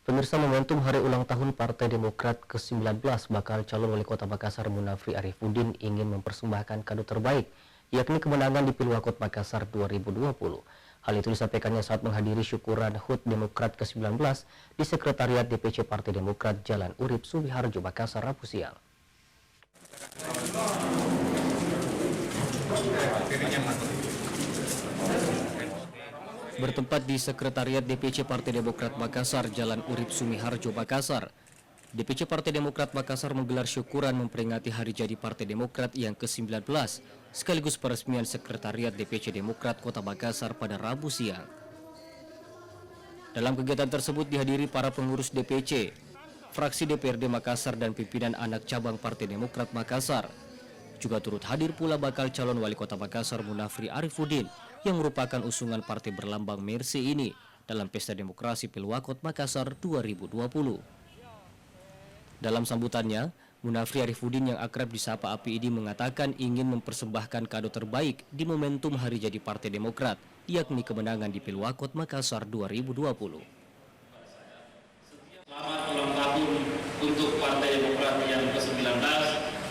Pemirsa, momentum hari ulang tahun Partai Demokrat ke-19, bakal calon wali kota Makassar Munafri Arifuddin ingin mempersembahkan kado terbaik, yakni kemenangan di Pilwakot Makassar 2020. Hal itu disampaikannya saat menghadiri syukuran HUT Demokrat ke-19 di Sekretariat DPC Partai Demokrat Jalan Urip Sumiharjo, Makassar, Rabu siang. Bertempat di Sekretariat DPC Partai Demokrat Makassar, Jalan Urip Sumiharjo, Makassar, DPC Partai Demokrat Makassar menggelar syukuran memperingati hari jadi Partai Demokrat yang ke-19, sekaligus peresmian Sekretariat DPC Demokrat Kota Makassar pada Rabu siang. Dalam kegiatan tersebut dihadiri para pengurus DPC, fraksi DPRD Makassar dan pimpinan anak cabang Partai Demokrat Makassar. Juga turut hadir pula bakal calon wali kota Makassar Munafri Arifuddin yang merupakan usungan partai berlambang Mercy ini dalam Pesta Demokrasi Pilwakot Makassar 2020. Dalam sambutannya, Munafri Arifuddin yang akrab disapa Api ini mengatakan ingin mempersembahkan kado terbaik di momentum hari jadi Partai Demokrat, yakni kemenangan di Pilwakot Makassar 2020. Selamat ulang tahun untuk Partai Demokrat yang ke-19.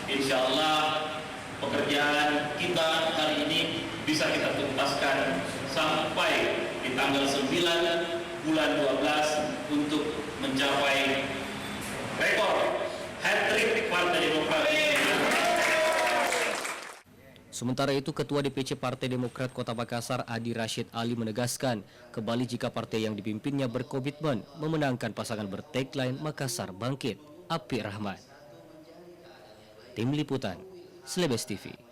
Insya Allah pekerjaan kita hari ini bisa kita tuntaskan sampai di tanggal 9 bulan 12 untuk mencapai rekor hat-trick Partai Demokrat. Sementara itu, Ketua DPC Partai Demokrat Kota Makassar Adi Rashid Ali menegaskan kembali jika partai yang dipimpinnya berkomitmen memenangkan pasangan bertagline Makassar Bangkit, Api Rahman. Tim Liputan, Slebes TV.